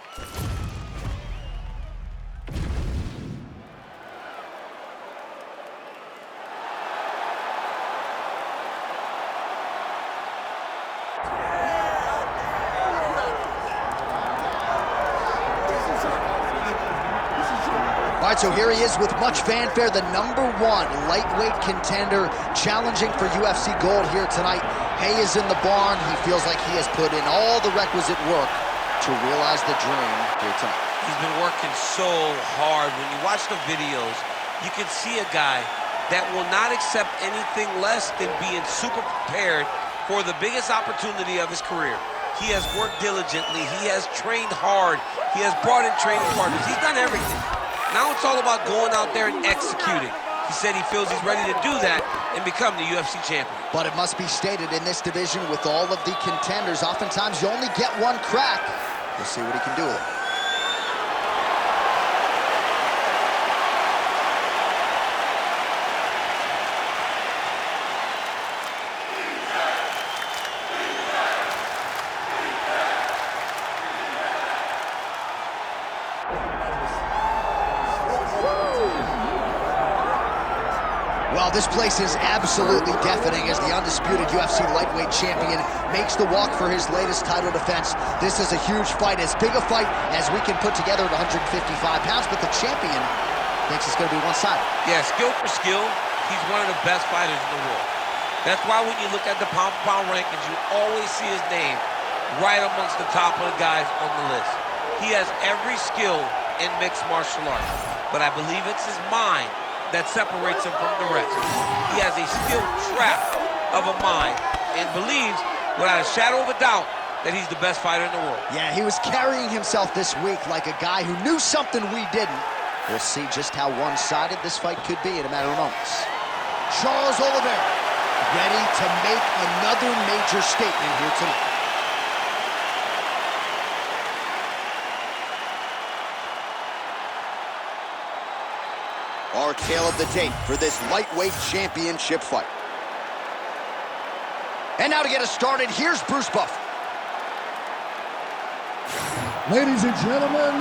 All right, so here he is with much fanfare, the #1 lightweight contender challenging for UFC gold here tonight. Hay is in the barn. He feels like he has put in all the requisite work to realize the dream here tonight. He's been working so hard. When you watch the videos, you can see a guy that will not accept anything less than being super prepared for the biggest opportunity of his career. He has worked diligently. He has trained hard. He has brought in training partners. He's done everything. Now it's all about going out there and executing. He said he feels he's ready to do that and become the UFC champion. But it must be stated, in this division with all of the contenders, oftentimes you only get one crack. We'll see what he can do with it. Well, this place is absolutely deafening as the undisputed UFC lightweight champion makes the walk for his latest title defense. This is a huge fight, as big a fight as we can put together at 155 pounds, but the champion thinks it's going to be one-sided. Yeah, skill for skill, he's one of the best fighters in the world. That's why when you look at the pound-for-pound rankings, you always see his name right amongst the top of the guys on the list. He has every skill in mixed martial arts, but I believe it's his mind that separates him from the rest. He has a skill trap of a mind and believes, without a shadow of a doubt, that he's the best fighter in the world. Yeah, he was carrying himself this week like a guy who knew something we didn't. We'll see just how one-sided this fight could be in a matter of moments. Charles Oliveira, ready to make another major statement here tonight. Our tale of the tape for this lightweight championship fight. And now to get us started, here's Bruce Buffer. Ladies and gentlemen,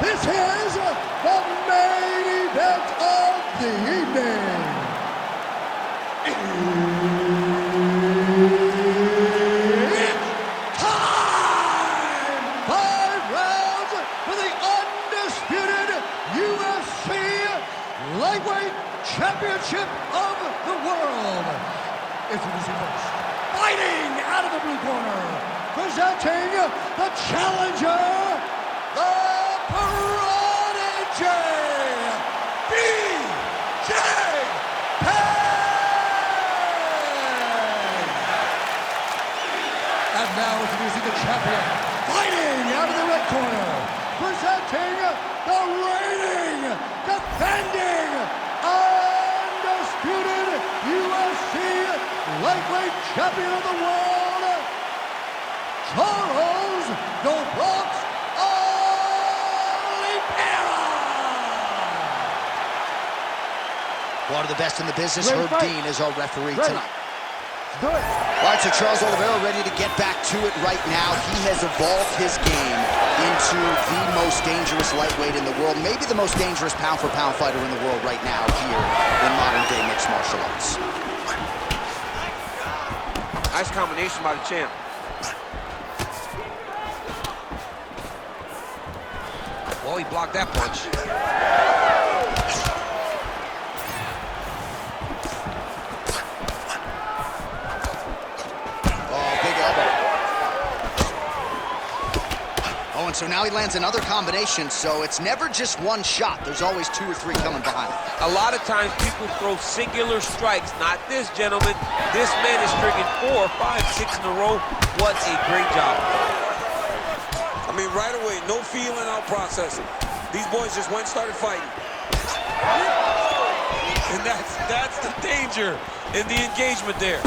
this is the main event of the evening. It's time! 5 rounds for the undisputed UFC Lightweight Championship of the world. Introducing first, fighting out of the blue corner, presenting the challenger, the Prodigy, BJ Penn. And now introducing the champion, fighting out of the red corner, presenting the reigning, defending, undisputed UFC lightweight champion of the world, Charles "Do Bronx Wins." One of the best in the business, Herb Dean, is our referee tonight. Good. All right, so Charles Oliveira ready to get back to it right now. He has evolved his game into the most dangerous lightweight in the world, maybe the most dangerous pound-for-pound fighter in the world right now here in modern-day mixed martial arts. Nice combination by the champ. Well, he blocked that punch. And so now he lands another combination, so it's never just one shot. There's always 2 or 3 coming behind him. A lot of times people throw singular strikes. Not this gentleman. This man is striking 4, 5, 6 in a row. What a great job. I mean, right away, no feeling out processing. These boys just went and started fighting. And that's the danger in the engagement there.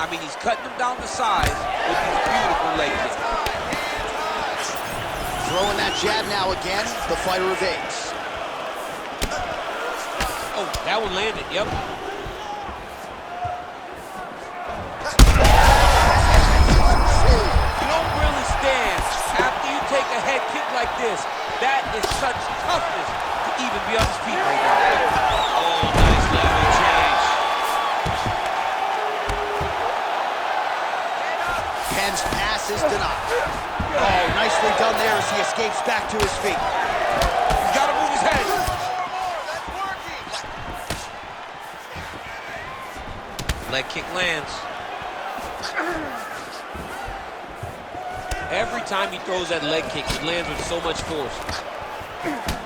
I mean, he's cutting them down to size with these beautiful leg kicks. Throwing that jab now again, the fighter evades. Oh, that one landed, yep. You don't really stand after you take a head kick like Penn's pass is denied. Oh, nicely done there as he escapes back to his feet. He's got to move his head. Leg kick lands. Every time he throws that leg kick, he lands with so much force.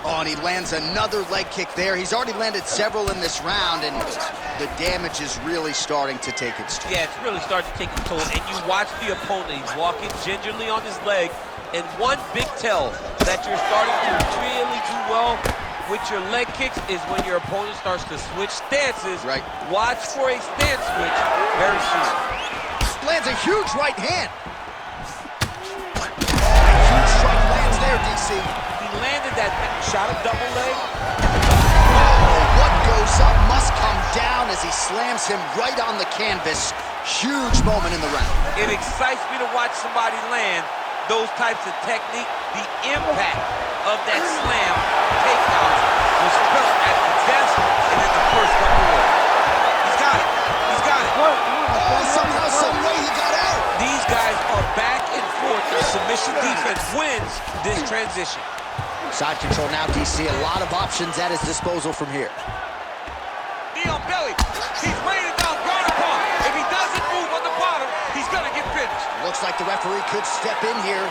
Oh, and he lands another leg kick there. He's already landed several in this round, and the damage is really starting to take its toll. Yeah, it's really starting to take its toll. And you watch the opponent. He's walking gingerly on his leg. And one big tell that you're starting to really do well with your leg kicks is when your opponent starts to switch stances. Right. Watch for a stance switch very soon. Lands a huge right hand. Oh, a huge strike lands there, DC. He landed that shot of double leg. Oh, what goes up must come down as he slams him right on the canvas. Huge moment in the round. It excites me to watch somebody land those types of technique. The impact of that slam takedown was felt at the desk and in the first couple of rounds. He's got it. He's got it. Oh, somehow, some way he got out. These guys are back and forth. The submission defense wins this transition. Side control now, DC. A lot of options at his disposal from here. Knee on belly. He's raining down guard upon. If he doesn't move on the bottom, he's going to get finished. Looks like the referee could step in here.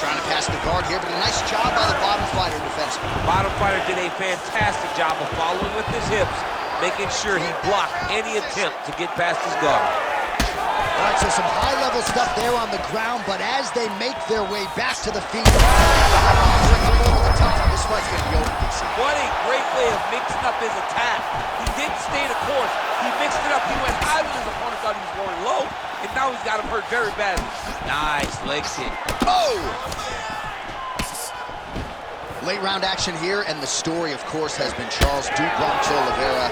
Trying to pass the guard here, but a nice job by the bottom fighter defenseman. Bottom fighter did a fantastic job of following with his hips, making sure he blocked any attempt to get past his guard. All right, so some high-level stuff there on the ground, but as they make their way back to the feet, over the top, this fight's going to be over, DC. What a great way of mixing up his attack. He didn't stay the course. He mixed it up. He went high when his opponent thought he was going low, and now he's got him hurt very badly. Nice leg kick. Oh! Late round action here, and the story, of course, has been Charles Do Bronx Oliveira.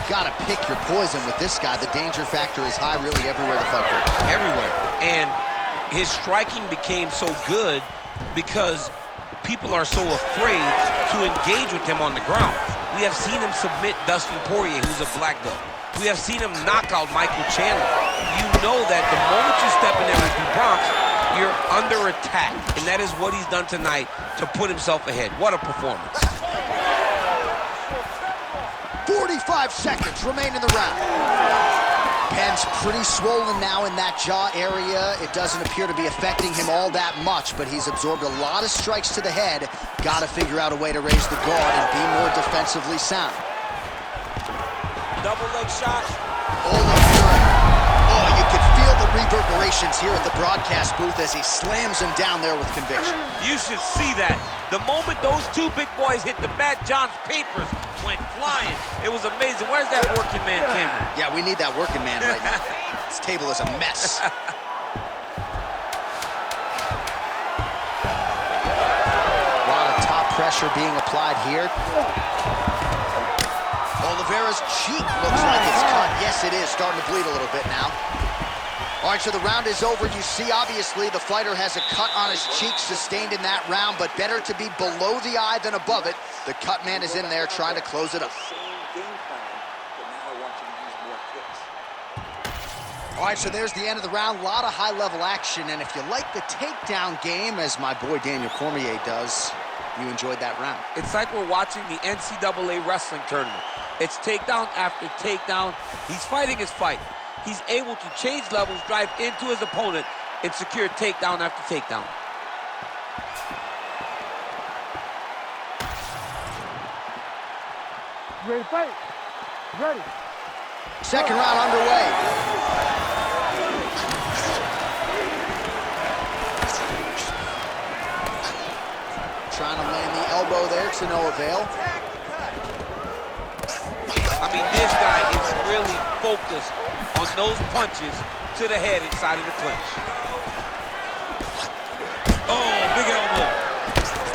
Gotta pick your poison with this guy. The danger factor is high really everywhere the fight goes. Everywhere. And his striking became so good because people are so afraid to engage with him on the ground. We have seen him submit Dustin Poirier, who's a black belt. We have seen him knock out Michael Chandler. You know that the moment you step in there with Do Bronx, you're under attack. And that is what he's done tonight to put himself ahead. What a performance. 45 seconds remain in the round. Penn's pretty swollen now in that jaw area. It doesn't appear to be affecting him all that much, but he's absorbed a lot of strikes to the head. Got to figure out a way to raise the guard and be more defensively sound. Double leg shot. Oh, you could feel the reverberations here at the broadcast booth as he slams him down there with conviction. You should see that. The moment those two big boys hit the Matt John's papers went flying. It was amazing. Where's that working man camera? Yeah, we need that working man right now. This table is a mess. A lot of top pressure being applied here. Oliveira's cheek looks like it's cut. Yes, it is. Starting to bleed a little bit now. All right, so the round is over. You see, obviously, the fighter has a cut on his cheek sustained in that round, but better to be below the eye than above it. The cut man is in there trying to close it up. All right, so there's the end of the round. A lot of high-level action, and if you like the takedown game, as my boy Daniel Cormier does, you enjoyed that round. It's like we're watching the NCAA wrestling tournament. It's takedown after takedown. He's fighting his fight. He's able to change levels, drive into his opponent, and secure takedown after takedown. Ready to fight? Ready. Second round underway. Trying to land the elbow there to no avail. I mean, this guy is really focused on those punches to the head inside of the clinch. Oh, big elbow.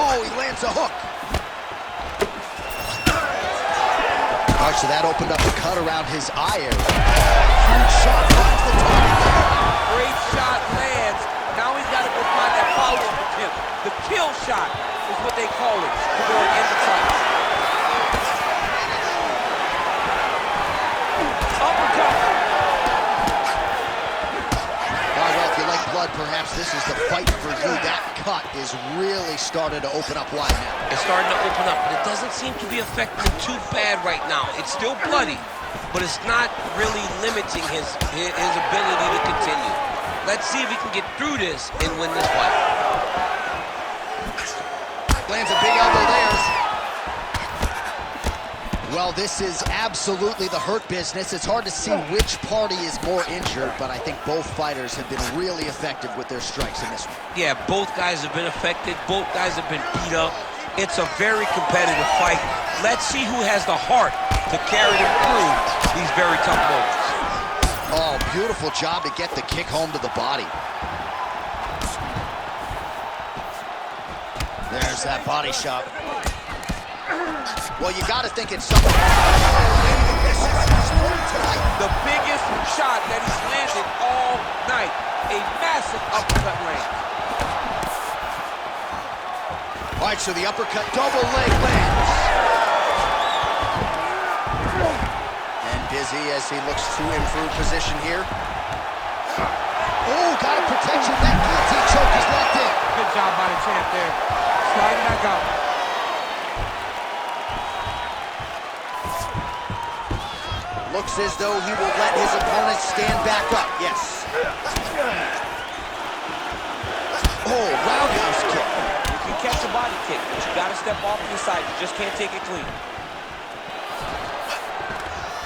Oh, he lands a hook. All right, so that opened up a cut around his eye area. Huge shot, finds the target there. Great shot lands. Now he's got to go find that follow-up attempt. The kill shot is what they call it to go in the fight. Uppercut. perhaps this is the fight for you. That cut is really starting to open up wide now. It's starting to open up, but it doesn't seem to be affecting him too bad right now. It's still bloody, but it's not really limiting his ability to continue. Let's see if he can get through this and win this fight. Lands a big elbow there. Well, this is absolutely the hurt business. It's hard to see which party is more injured, but I think both fighters have been really effective with their strikes in this one. Yeah, both guys have been affected. Both guys have been beat up. It's a very competitive fight. Let's see who has the heart to carry them through these very tough moments. Oh, beautiful job to get the kick home to the body. There's that body shot. Well, you got to think it's something. The biggest shot that he's landed all night. A massive uppercut lands. All right, so the uppercut double leg lands. And busy as he looks to improve position here. Oh, got a protection. That guillotine choke is locked in. Good job by the champ there. Sliding back out. Looks as though he will let his opponent stand back up. Yes. Oh, roundhouse kick. You can catch a body kick, but you got to step off to the side. You just can't take it clean.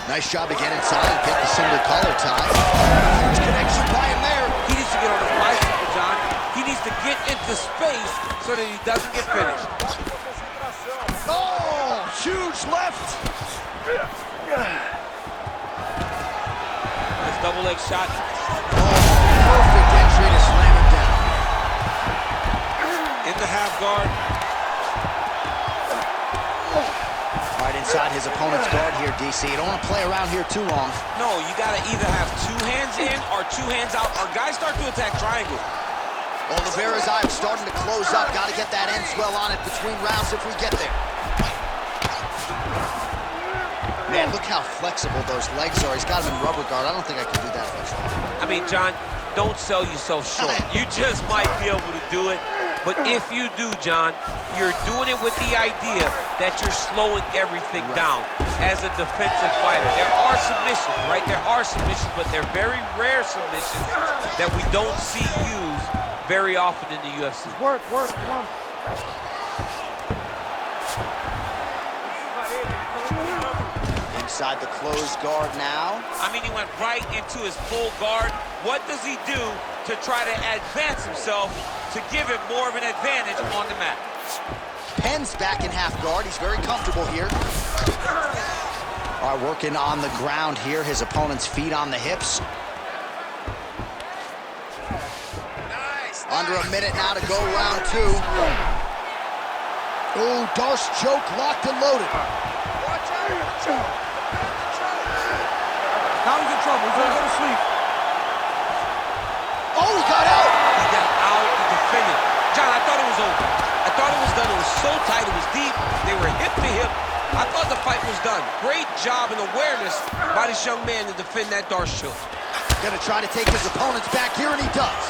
Nice job to get inside and get the single collar tie. Huge connection by him there. He needs to get on his bicycle, John. He needs to get into space so that he doesn't get finished. Oh, huge left. Nice double leg shot. Oh, perfect entry to slam him down. In the half guard. Right inside his opponent's guard here, DC. You don't want to play around here too long. No, you got to either have two hands in or two hands out, or guys start to attack triangle. Oliveira's eye starting to close up. Got to get that end swell on it between rounds if we get there. Man, look how flexible those legs are. He's got him in rubber guard. I don't think I can do that much longer. I mean, John, don't sell yourself short. You just might be able to do it. But if you do, John, you're doing it with the idea that you're slowing everything down as a defensive fighter. There are submissions, right? There are submissions, but they're very rare submissions that we don't see used very often in the UFC. Work, come on. Inside the closed guard now. I mean, he went right into his full guard. What does he do to try to advance himself to give him more of an advantage on the mat? Penn's back in half guard. He's very comfortable here. All right, working on the ground here. His opponent's feet on the hips. Nice. Under a minute now to go round two. Oh, Darce choke locked and loaded. Watch out. Now he's in trouble. He's gonna go to sleep. Oh, he got out. He got out and defended. John, I thought it was over. I thought it was done. It was so tight. It was deep. They were hip to hip. I thought the fight was done. Great job and awareness by this young man to defend that Darce choke. Gonna try to take his opponents back here, and he does.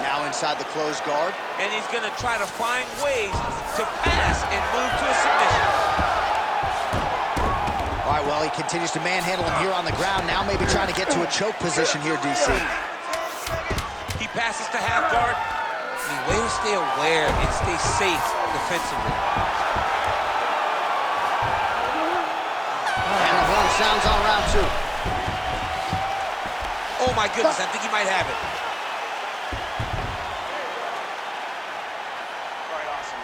Now inside the closed guard. And he's gonna try to find ways to pass and move to a submission. All right, well, he continues to manhandle him here on the ground. Now maybe trying to get to a choke position here, DC. He passes to half guard. I mean, way to stay aware and stay safe defensively. And the horn sounds on round two. Oh my goodness, I think he might have it. All right, awesome.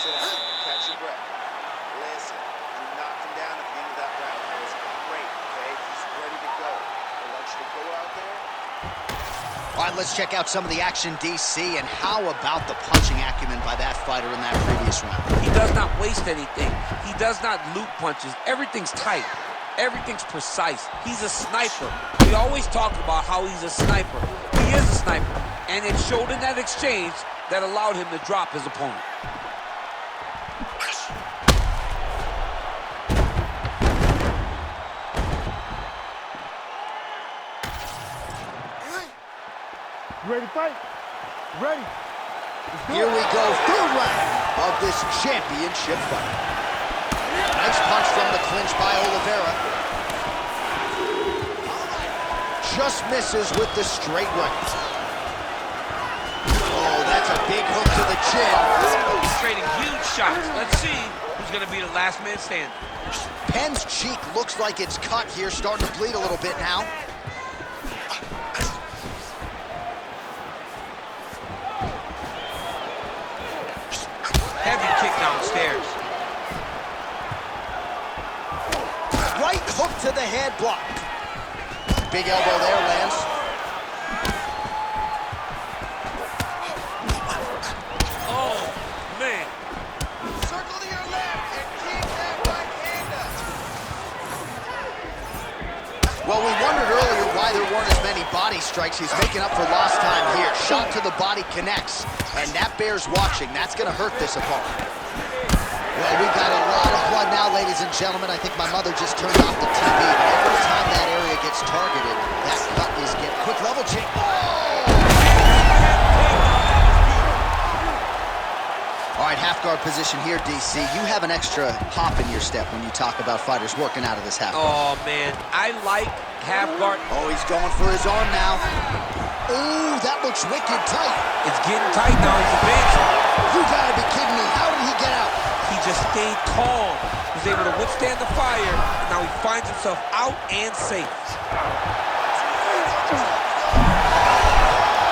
Sit down, catch your breath. Listen, you knocked him down at the end of that round. That was great, okay? He's ready to go. I want you to go out there. All right, let's check out some of the action, DC, and how about the punching acumen by that fighter in that previous round? He does not waste anything. He does not loop punches. Everything's tight. Everything's precise. He's a sniper. We always talk about how he's a sniper. He is a sniper. And it showed in that exchange that allowed him to drop his opponent. You ready to fight? Ready. Here we go, third round of this championship fight. Nice punch from the clinch by Oliveira. Just misses with the straight right. Oh, that's a big hook to the chin. He's trading huge shots. Let's see who's going to be the last man standing. Penn's cheek looks like it's cut here, starting to bleed a little bit now. Heavy kick downstairs. Right hook to the head, blocked. Big elbow there, Lance. Oh, man. Circle to your left and keep that right hand up. Well, we wondered earlier why there weren't as many body strikes. He's making up for lost time here. Shot to the body connects, and that bears watching. That's going to hurt this opponent. Well, we've got a lot of blood now, ladies and gentlemen. I think my mother just turned off the TV. But every time that area gets targeted, that cut is getting quick level change. All right, half guard position here, DC. You have an extra hop in your step when you talk about fighters working out of this half guard. Oh, man. I like half guard. Oh, he's going for his arm now. Ooh, that looks wicked tight. It's getting tight now. He's advancing. You gotta be kidding me. How did he get out? He just stayed calm. He was able to withstand the fire, and now he finds himself out and safe.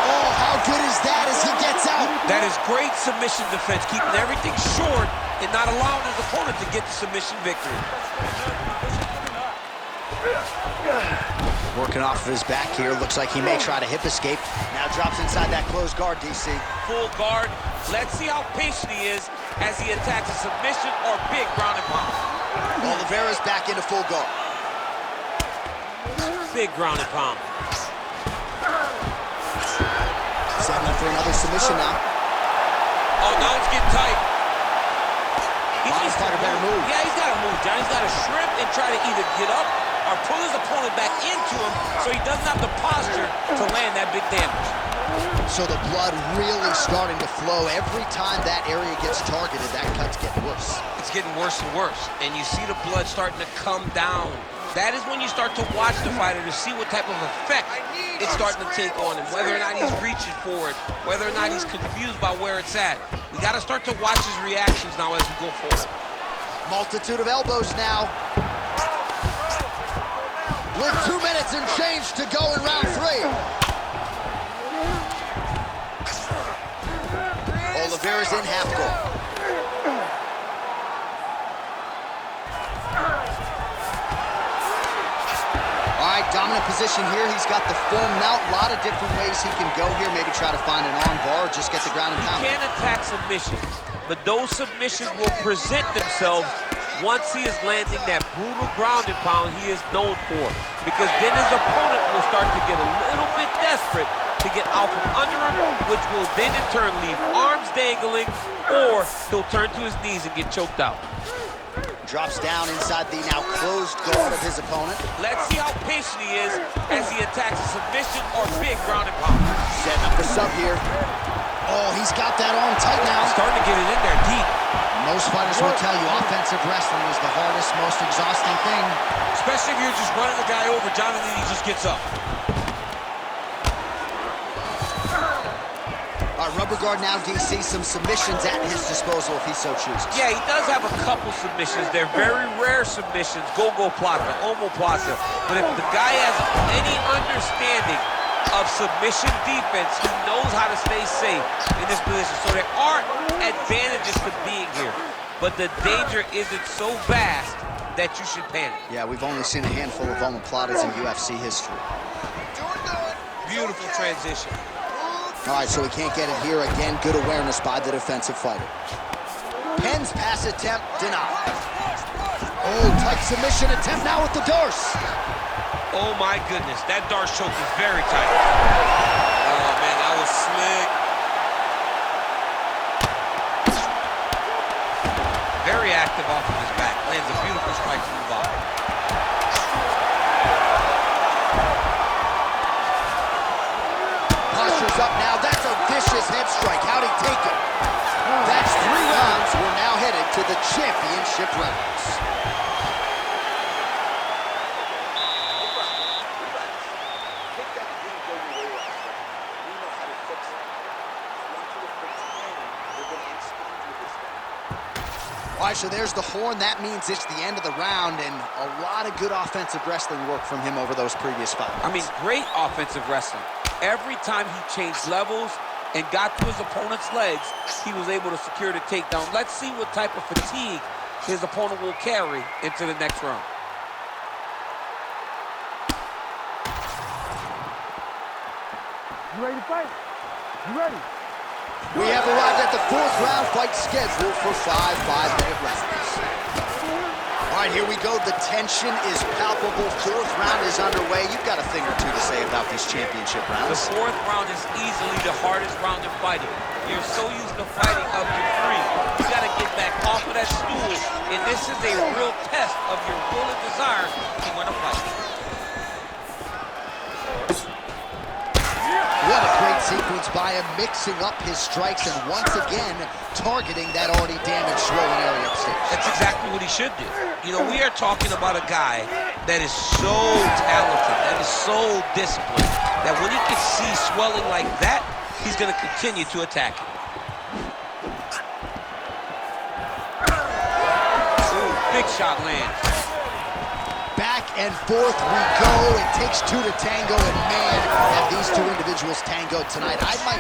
Oh, how good is that as he gets out? That is great submission defense, keeping everything short and not allowing his opponent to get the submission victory. Working off of his back here. Looks like he may try to hip escape. Now drops inside that closed guard, DC. Full guard. Let's see how patient he is as he attacks a submission or big ground and pound. Oliveira's back into full guard. Big ground and pound. Setting up for another submission now. Oh, now it's getting tight. Bottom fighter better move. Yeah, he's got to move, John. He's got to shrimp and try to either get up or pull his opponent back into him so he doesn't have the posture to land that big damage. So the blood really starting to flow. Every time that area gets targeted, that cut's getting worse. It's getting worse and worse, and you see the blood starting to come down. That is when you start to watch the fighter to see what type of effect it's starting to take on him, whether or not he's reaching for it, whether or not he's confused by where it's at. We got to start to watch his reactions now as we go forward. Multitude of elbows now. With 2 minutes and change to go in round 3. Oliveira's in half guard. All right, dominant position here. He's got the full mount. A lot of different ways he can go here. Maybe try to find an arm bar or just get the ground and pound. He can attack submissions, but those submissions will present themselves once he is landing that brutal ground and pound he is known for. Because then his opponent will start to get a little bit desperate to get out from under him, which will then in turn leave arms dangling, or he'll turn to his knees and get choked out. Drops down inside the now closed guard of his opponent. Let's see how patient he is as he attacks a submission or big ground and pound. Setting up for sub here. Oh, he's got that arm tight now. Starting to get it in there deep. Most fighters will tell you offensive wrestling is the hardest, most exhausting thing. Especially if you're just running the guy over, John, and then he just gets up. Rubber guard now, DC, some submissions at his disposal if he so chooses. Yeah, he does have a couple submissions. They're very rare submissions, go-go plata, omoplata. But if the guy has any understanding of submission defense, he knows how to stay safe in this position. So there are advantages to being here, but the danger isn't so vast that you should panic. Yeah, we've only seen a handful of omoplatas in UFC history. Beautiful transition. All right, so he can't get it here again. Good awareness by the defensive fighter. Penn's pass attempt denied. Oh, tight submission attempt now with the Darce. Oh my goodness, that Darce choke is very tight. Oh man, that was slick. Very active off of his back. Lands a beautiful strike from the bottom. Postures up championship rounds. All right, so there's the horn. That means it's the end of the round, and a lot of good offensive wrestling work from him over those previous 5 minutes. I mean, great offensive wrestling. Every time he changed levels and got to his opponent's legs, he was able to secure the takedown. Let's see what type of fatigue his opponent will carry into the next round. You ready to fight? You ready? We have arrived at the 4th round fight scheduled for 5 5-minute rounds. All right, here we go. The tension is palpable. 4th round is underway. You've got a thing or two to say about these championship rounds. The 4th round is easily the hardest round in fighting. You're so used to fighting up to 3. You got to get back off of that stool, and this is a real test of your will and desire to win a fight. What a great sequence by him, mixing up his strikes and once again targeting that already damaged swollen area upstairs. That's exactly what he should do. You know, we are talking about a guy that is so talented, that is so disciplined, that when he can see swelling like that, he's going to continue to attack it. Ooh, big shot lands. Back and forth we go. It takes 2 to tango, and man, have these 2 individuals tangoed tonight. I might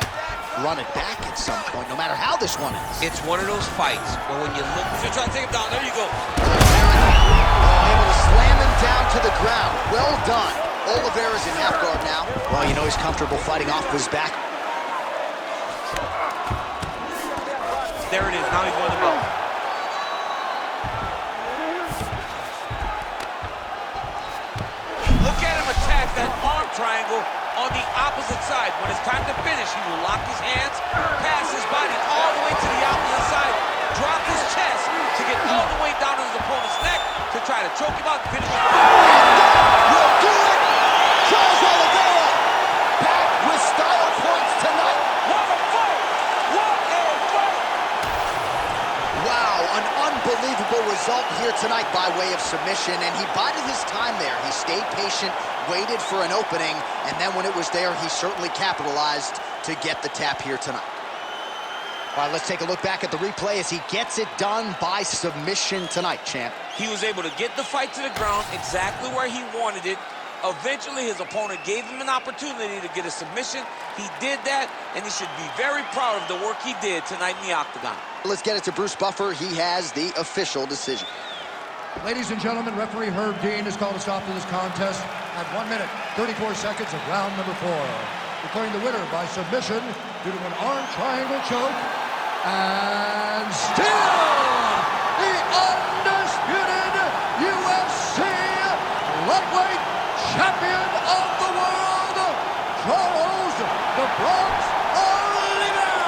run it back at some point, no matter how this one ends. It's one of those fights where when you look, you're trying to take him down, there you go. Able to slam him down to the ground. Well done. Oliveira's in half guard now. Well, you know he's comfortable fighting off his back. There it is, now he's going to go. Look at him attack that arm triangle on the opposite side. When it's time to finish, he will lock his hands, pass his body all the way to the opposite side, drop his chest to get all the way down to his opponent's neck to try to choke him out and finish him. Will do it! Charles Oliveira back with style points tonight. What a fight! What a fight! Wow, an unbelievable result here tonight by way of submission, and he bided his time there. He stayed patient, waited for an opening, and then when it was there, he certainly capitalized to get the tap here tonight. All right, let's take a look back at the replay as he gets it done by submission tonight, champ. He was able to get the fight to the ground exactly where he wanted it. Eventually, his opponent gave him an opportunity to get a submission. He did that, and he should be very proud of the work he did tonight in the octagon. Let's get it to Bruce Buffer. He has the official decision. Ladies and gentlemen, referee Herb Dean has called a stop to this contest at 1 minute, 34 seconds of round number 4. Declaring the winner by submission due to an arm triangle choke. And still the undisputed UFC lightweight champion of the world, Charles "The Bronx" Oliveira.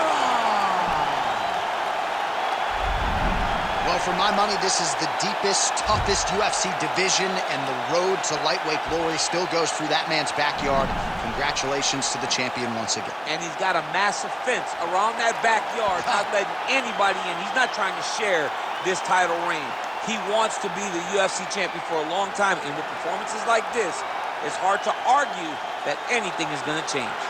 Well, for my money, this is the deepest, toughest UFC division, and the road to lightweight glory still goes through that man's backyard. Congratulations to the champion once again. And he's got a massive fence around that backyard, not letting anybody in. He's not trying to share this title reign. He wants to be the UFC champion for a long time, and with performances like this, it's hard to argue that anything is going to change.